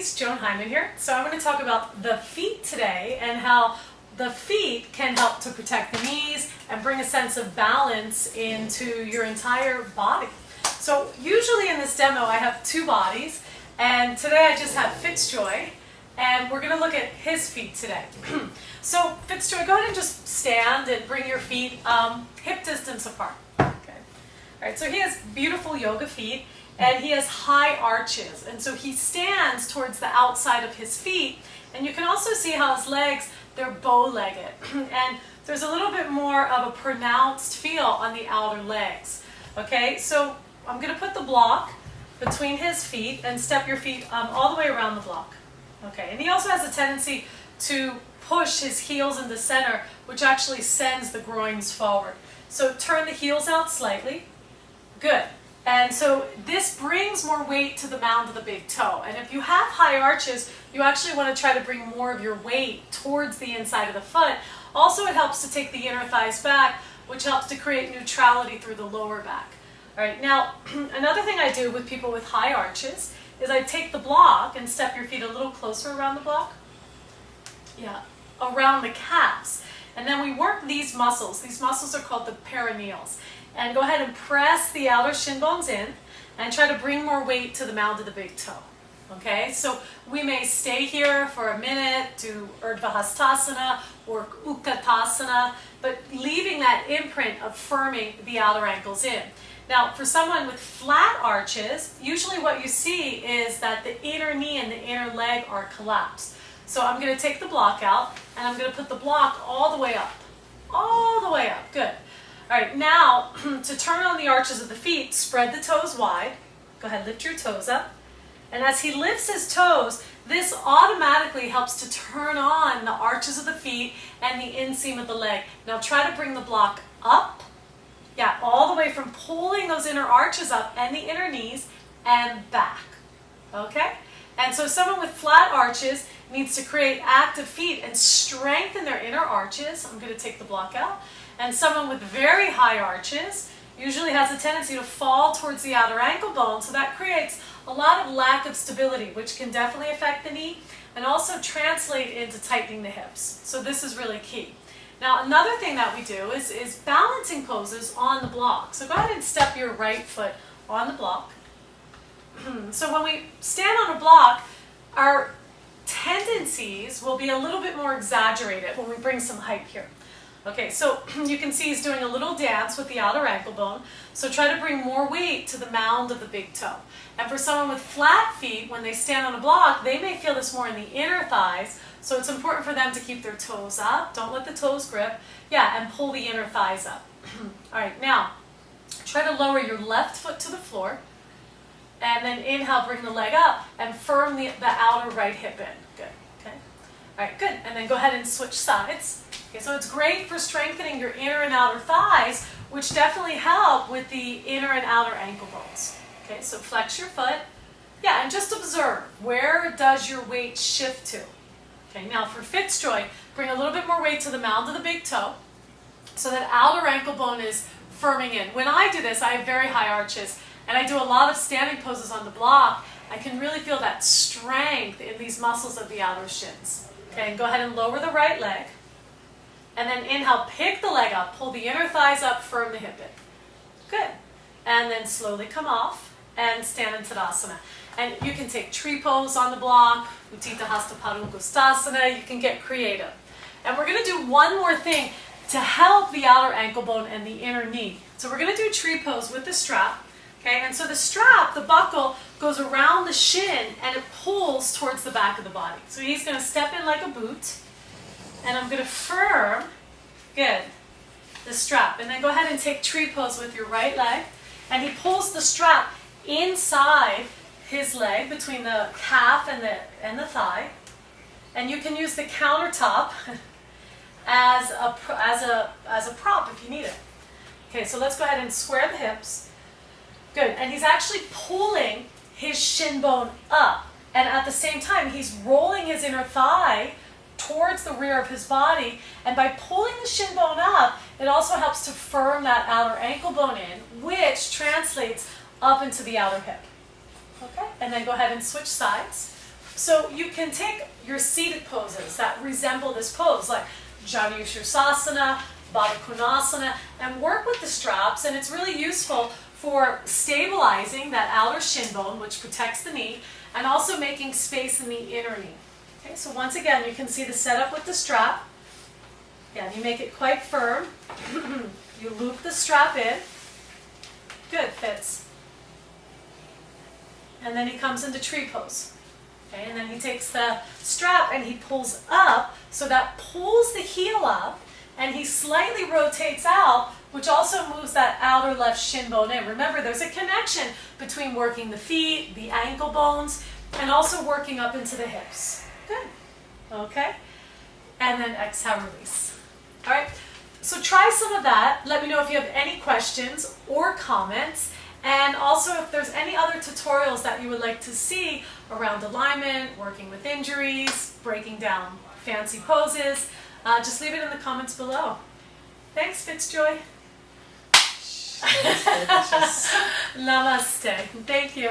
ladies, Joan Hyman here. So I'm going to talk about the feet today and how the feet can help to protect the knees and bring a sense of balance into your entire body. So usually in this demo I have two bodies, and today I just have Fitzjoy, and we're going to look at his feet today. So Fitzjoy, go ahead and just stand and bring your feet hip distance apart. Okay. All right, so he has beautiful yoga feet, and he has high arches, and so he stands towards the outside of his feet, and you can also see how his legs, they're bow-legged, and there's a little bit more of a pronounced feel on the outer legs. Okay, so I'm going to put the block between his feet and step your feet all the way around the block. Okay, and he also has a tendency to push his heels in the center, which actually sends the groins forward. So turn the heels out slightly. Good. And so this brings more weight to the mound of the big toe. And if you have high arches, you actually want to try to bring more of your weight towards the inside of the foot. Also, it helps to take the inner thighs back, which helps to create neutrality through the lower back. All right, now, another thing I do with people with high arches is I take the block and step your feet a little closer around the block. Yeah, around the calves. And then we work these muscles. These muscles are called the perineals. And go ahead and press the outer shin bones in and try to bring more weight to the mound of the big toe. Okay, so we may stay here for a minute, do Urdhva Hastasana or Utkatasana, but leaving that imprint of firming the outer ankles in. Now, for someone with flat arches, usually what you see is that the inner knee and the inner leg are collapsed. So I'm going to take the block out, and I'm going to put the block all the way up. All the way up. Good. All right, now to turn on the arches of the feet, spread the toes wide. Go ahead, lift your toes up. And as he lifts his toes, this automatically helps to turn on the arches of the feet and the inseam of the leg. Now try to bring the block up. Yeah, all the way from pulling those inner arches up and the inner knees and back. Okay? And so someone with flat arches needs to create active feet and strengthen their inner arches. I'm going to take the block out. And someone with very high arches usually has a tendency to fall towards the outer ankle bone, so that creates a lot of lack of stability, which can definitely affect the knee and also translate into tightening the hips. So this is really key. Now, another thing that we do is balancing poses on the block. So go ahead and step your right foot on the block. So when we stand on a block, our tendencies will be a little bit more exaggerated when we bring some height here. Okay, so you can see he's doing a little dance with the outer ankle bone. So try to bring more weight to the mound of the big toe. And for someone with flat feet, when they stand on a block, they may feel this more in the inner thighs. So it's important for them to keep their toes up. Don't let the toes grip. Yeah, and pull the inner thighs up. All right, now try to lower your left foot to the floor. And then inhale, bring the leg up and firm the outer right hip in. Good, okay. All right, good. And then go ahead and switch sides. Okay, so it's great for strengthening your inner and outer thighs, which definitely help with the inner and outer ankle bones. Okay, so flex your foot. Yeah, and just observe, where does your weight shift to? Okay, now for Fitzjoy, bring a little bit more weight to the mound of the big toe so that outer ankle bone is firming in. When I do this, I have very high arches, and I do a lot of standing poses on the block. I can really feel that strength in these muscles of the outer shins. Okay, and go ahead and lower the right leg. And then inhale, pick the leg up, pull the inner thighs up, firm the hip in. Good. And then slowly come off and stand in Tadasana. And you can take tree pose on the block, Utthita Hasta Padangusthasana, you can get creative. And we're going to do one more thing to help the outer ankle bone and the inner knee. So we're going to do tree pose with the strap. Okay, and so the strap, the buckle, goes around the shin and it pulls towards the back of the body. So he's going to step in like a boot. And I'm going to firm, good, the strap. And then go ahead and take tree pose with your right leg. And he pulls the strap inside his leg, between the calf and the thigh. And you can use the countertop as a prop if you need it. Okay, so let's go ahead and square the hips. Good, and he's actually pulling his shin bone up. And at the same time, he's rolling his inner thigh towards the rear of his body, and by pulling the shin bone up, it also helps to firm that outer ankle bone in, which translates up into the outer hip. Okay, and then go ahead and switch sides. So you can take your seated poses that resemble this pose, like Janu Shirsasana, Baddha Konasana, and work with the straps, and it's really useful for stabilizing that outer shin bone, which protects the knee, and also making space in the inner knee. Okay, so once again, you can see the setup with the strap. Yeah, you make it quite firm. You loop the strap in. Good, fits. And then he comes into tree pose. Okay, and then he takes the strap and he pulls up, so that pulls the heel up, and he slightly rotates out, which also moves that outer left shin bone in. Remember, there's a connection between working the feet, the ankle bones, and also working up into the hips. Good. Okay. And then exhale, release. All right. So try some of that. Let me know if you have any questions or comments. And also if there's any other tutorials that you would like to see around alignment, working with injuries, breaking down fancy poses, just leave it in the comments below. Thanks, Fitzjoy. Namaste. Thank you.